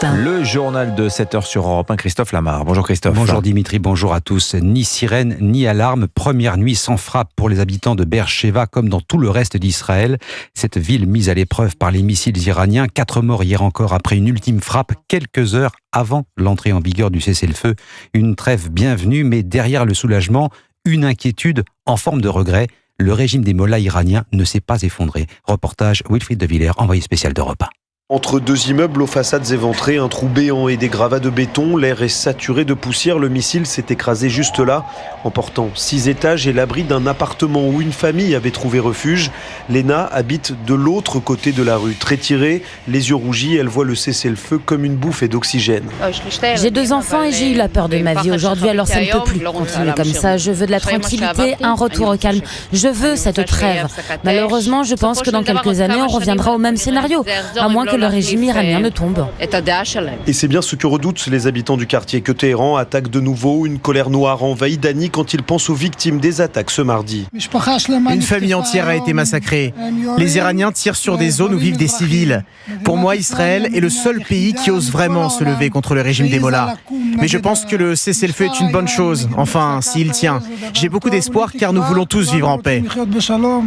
1. Le journal de 7h sur Europe 1, Christophe Lamar. Bonjour Christophe. Bonjour Dimitri, bonjour à tous. Ni sirène, ni alarme. Première nuit sans frappe pour les habitants de Beersheva comme dans tout le reste d'Israël. Cette ville mise à l'épreuve par les missiles iraniens. 4 morts hier encore après une ultime frappe, quelques heures avant l'entrée en vigueur du cessez-le-feu. Une trêve bienvenue, mais derrière le soulagement, une inquiétude en forme de regret. Le régime des mollahs iraniens ne s'est pas effondré. Reportage Wilfried de Villers, envoyé spécial d'Europe 1. Entre deux immeubles aux façades éventrées, un trou béant et des gravats de béton, l'air est saturé de poussière. Le missile s'est écrasé juste là, emportant 6 étages et l'abri d'un appartement où une famille avait trouvé refuge. Léna habite de l'autre côté de la rue. Très tirée, les yeux rougis, elle voit le cessez-le-feu comme une bouffée d'oxygène. J'ai 2 enfants et j'ai eu la peur de ma vie aujourd'hui, alors ça ne peut plus continuer comme ça. Je veux de la tranquillité, un retour au calme. Je veux cette trêve. Malheureusement, je pense que dans quelques années, on reviendra au même scénario, à moins que le régime iranien ne tombe. Et c'est bien ce que redoutent les habitants du quartier, que Téhéran attaque de nouveau. Une colère noire envahit Dani quand il pense aux victimes des attaques ce mardi. Une famille entière a été massacrée. Les Iraniens tirent sur des zones où vivent des civils. Pour moi, Israël est le seul pays qui ose vraiment se lever contre le régime des mollahs. Mais je pense que le cessez-le-feu est une bonne chose. Enfin, s'il tient. J'ai beaucoup d'espoir car nous voulons tous vivre en paix.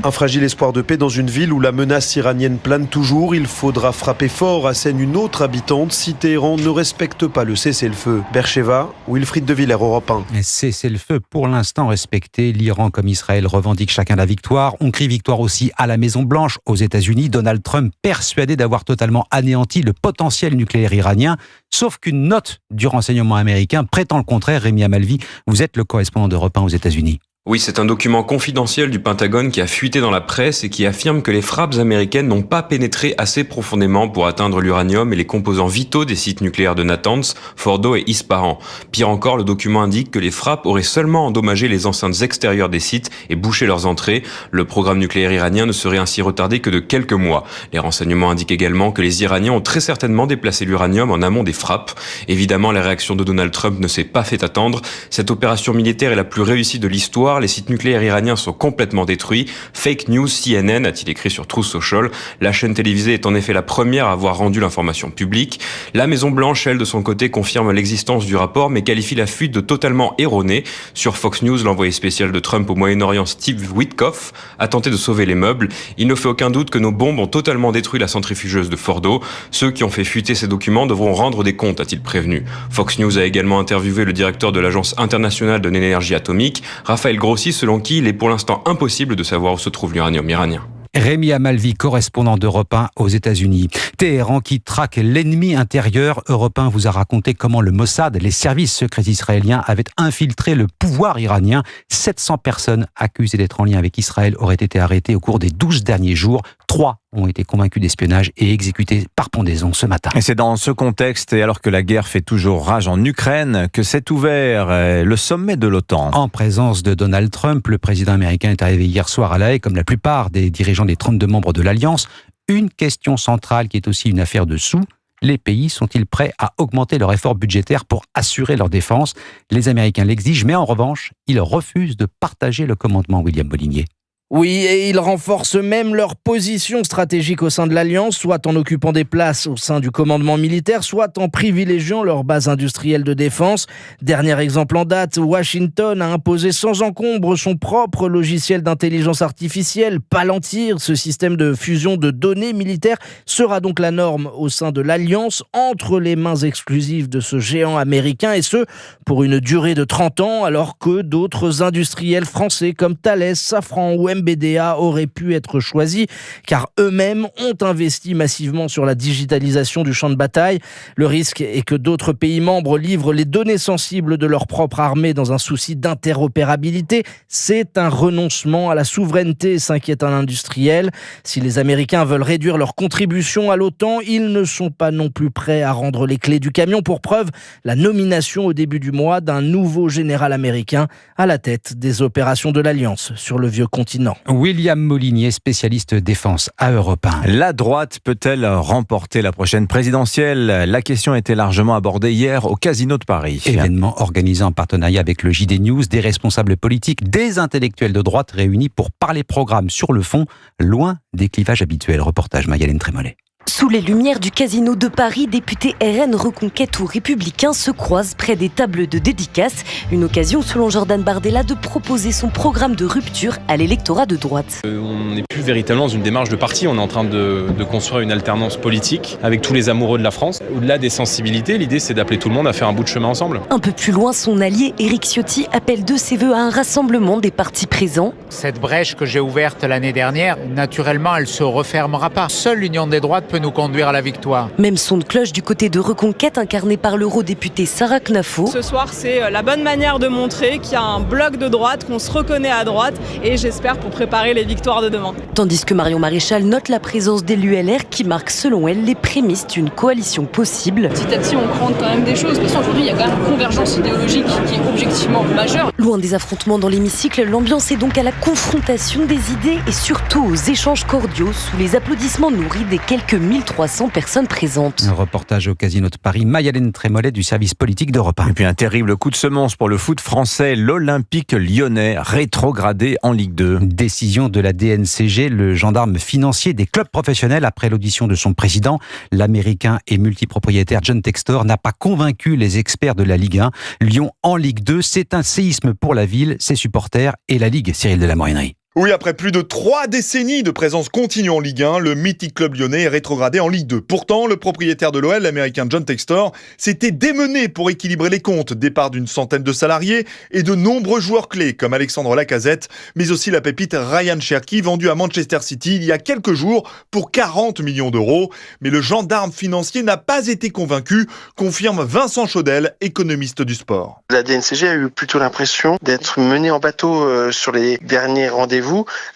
Un fragile espoir de paix dans une ville où la menace iranienne plane toujours. Il faudra frapper fort, assène une autre habitante, si Téhéran ne respecte pas le cessez-le-feu. Beersheva, Wilfried de Villers, Europe 1. Cessez-le-feu pour l'instant respecté. L'Iran comme Israël revendiquent chacun la victoire. On crie victoire aussi à la Maison-Blanche, aux États-Unis. Donald Trump persuadé d'avoir totalement anéanti le potentiel nucléaire iranien. Sauf qu'une note du renseignement américain prétend le contraire. Rémi Amalvi, vous êtes le correspondant d'Europe 1 aux États-Unis. Oui, c'est un document confidentiel du Pentagone qui a fuité dans la presse et qui affirme que les frappes américaines n'ont pas pénétré assez profondément pour atteindre l'uranium et les composants vitaux des sites nucléaires de Natanz, Fordo et Ispahan. Pire encore, le document indique que les frappes auraient seulement endommagé les enceintes extérieures des sites et bouché leurs entrées. Le programme nucléaire iranien ne serait ainsi retardé que de quelques mois. Les renseignements indiquent également que les Iraniens ont très certainement déplacé l'uranium en amont des frappes. Évidemment, la réaction de Donald Trump ne s'est pas fait attendre. Cette opération militaire est la plus réussie de l'histoire. Les sites nucléaires iraniens sont complètement détruits. Fake news, CNN, a-t-il écrit sur Truth Social. La chaîne télévisée est en effet la première à avoir rendu l'information publique. La Maison-Blanche, elle, de son côté, confirme l'existence du rapport, mais qualifie la fuite de totalement erronée. Sur Fox News, l'envoyé spécial de Trump au Moyen-Orient, Steve Witkoff, a tenté de sauver les meubles. Il ne fait aucun doute que nos bombes ont totalement détruit la centrifugeuse de Fordo. Ceux qui ont fait fuiter ces documents devront rendre des comptes, a-t-il prévenu. Fox News a également interviewé le directeur de l'Agence internationale de l'énergie atomique, Raphaël Grossi, selon qui il est pour l'instant impossible de savoir où se trouve l'uranium iranien. Rémi Amalvi, correspondant d'Europe 1 aux États-Unis. Téhéran qui traque l'ennemi intérieur. Europe 1 vous a raconté comment le Mossad, les services secrets israéliens, avaient infiltré le pouvoir iranien. 700 personnes accusées d'être en lien avec Israël auraient été arrêtées au cours des 12 derniers jours. 3 ont été convaincus d'espionnage et exécutés par pendaison ce matin. Et c'est dans ce contexte, et alors que la guerre fait toujours rage en Ukraine, que s'est ouvert le sommet de l'OTAN. En présence de Donald Trump, le président américain est arrivé hier soir à La Haye, comme la plupart des dirigeants des 32 membres de l'Alliance. Une question centrale qui est aussi une affaire de sous. Les pays sont-ils prêts à augmenter leur effort budgétaire pour assurer leur défense? Les Américains l'exigent, mais en revanche, ils refusent de partager le commandement. William Molinier. Oui, et ils renforcent même leur position stratégique au sein de l'Alliance, soit en occupant des places au sein du commandement militaire, soit en privilégiant leur base industrielle de défense. Dernier exemple en date, Washington a imposé sans encombre son propre logiciel d'intelligence artificielle. Palantir, ce système de fusion de données militaires, sera donc la norme au sein de l'Alliance, entre les mains exclusives de ce géant américain, et ce, pour une durée de 30 ans, alors que d'autres industriels français comme Thales, Safran ou MBDA auraient pu être choisis, car eux-mêmes ont investi massivement sur la digitalisation du champ de bataille. Le risque est que d'autres pays membres livrent les données sensibles de leur propre armée dans un souci d'interopérabilité. C'est un renoncement à la souveraineté, s'inquiète un industriel. Si les Américains veulent réduire leur contribution à l'OTAN, ils ne sont pas non plus prêts à rendre les clés du camion. Pour preuve, la nomination au début du mois d'un nouveau général américain à la tête des opérations de l'Alliance sur le vieux continent. William Molinier, spécialiste défense à Europe 1. La droite peut-elle remporter la prochaine présidentielle? La question était largement abordée hier au Casino de Paris. Événement organisé en partenariat avec le JD News, des responsables politiques, des intellectuels de droite réunis pour parler programme sur le fond, loin des clivages habituels. Reportage Magdalene Trémollet. Sous les lumières du Casino de Paris, députés RN, Reconquête ou Républicains se croisent près des tables de dédicaces. Une occasion, selon Jordan Bardella, de proposer son programme de rupture à l'électorat de droite. On n'est plus véritablement dans une démarche de parti, on est en train de construire une alternance politique avec tous les amoureux de la France. Au-delà des sensibilités, l'idée c'est d'appeler tout le monde à faire un bout de chemin ensemble. Un peu plus loin, son allié Éric Ciotti appelle de ses voeux à un rassemblement des partis présents. Cette brèche que j'ai ouverte l'année dernière, naturellement, elle ne se refermera pas. Seule l'union des droites peut nous conduire à la victoire. Même son de cloche du côté de Reconquête, incarné par l'eurodéputée Sarah Knafo. Ce soir, c'est la bonne manière de montrer qu'il y a un bloc de droite, qu'on se reconnaît à droite, et j'espère pour préparer les victoires de demain. Tandis que Marion Maréchal note la présence d'élus LR qui marquent selon elle les prémices d'une coalition possible. Petit à petit, on crante quand même des choses, parce qu'aujourd'hui, il y a quand même une convergence idéologique qui est objectivement majeure. Loin des affrontements dans l'hémicycle, l'ambiance est donc à la confrontation des idées et surtout aux échanges cordiaux sous les applaudissements nourris des quelques 1300 personnes présentes. Un reportage au Casino de Paris, Mayalène Trémollet du service politique d'Europe 1. Et puis un terrible coup de semonce pour le foot français, l'Olympique lyonnais rétrogradé en Ligue 2. Décision de la DNCG, le gendarme financier des clubs professionnels après l'audition de son président. L'américain et multipropriétaire John Textor n'a pas convaincu les experts de la Ligue 1. Lyon en Ligue 2, c'est un séisme pour la ville, ses supporters et la Ligue. Cyril de la Morinerie. Oui, après plus de 3 décennies de présence continue en Ligue 1, le mythique club lyonnais est rétrogradé en Ligue 2. Pourtant, le propriétaire de l'OL, l'américain John Textor, s'était démené pour équilibrer les comptes. Départ d'une centaine de salariés et de nombreux joueurs clés, comme Alexandre Lacazette, mais aussi la pépite Ryan Cherki, vendu à Manchester City il y a quelques jours pour 40 millions d'euros. Mais le gendarme financier n'a pas été convaincu, confirme Vincent Chaudel, économiste du sport. La DNCG a eu plutôt l'impression d'être menée en bateau sur les derniers rendez-vous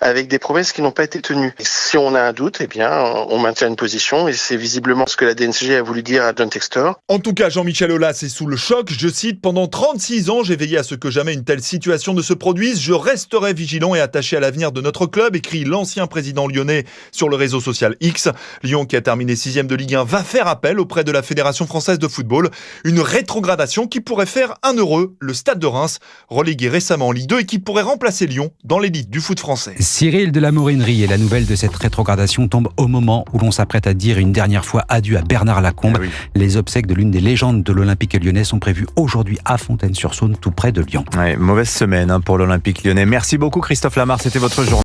avec des promesses qui n'ont pas été tenues. Et si on a un doute, eh bien, on maintient une position et c'est visiblement ce que la DNCG a voulu dire à John Textor. En tout cas, Jean-Michel Aulas est sous le choc. Je cite, « Pendant 36 ans, j'ai veillé à ce que jamais une telle situation ne se produise. Je resterai vigilant et attaché à l'avenir de notre club », écrit l'ancien président lyonnais sur le réseau social X. Lyon, qui a terminé 6e de Ligue 1, va faire appel auprès de la Fédération française de football. Une rétrogradation qui pourrait faire un heureux le Stade de Reims, relégué récemment en Ligue 2 et qui pourrait remplacer Lyon dans l'élite du foot français. Cyril de la Morinerie, et la nouvelle de cette rétrogradation tombe au moment où l'on s'apprête à dire une dernière fois adieu à Bernard Lacombe. Oui. Les obsèques de l'une des légendes de l'Olympique lyonnais sont prévues aujourd'hui à Fontaine-sur-Saône, tout près de Lyon. Ouais, mauvaise semaine pour l'Olympique lyonnais. Merci beaucoup Christophe Lamar, c'était votre journée.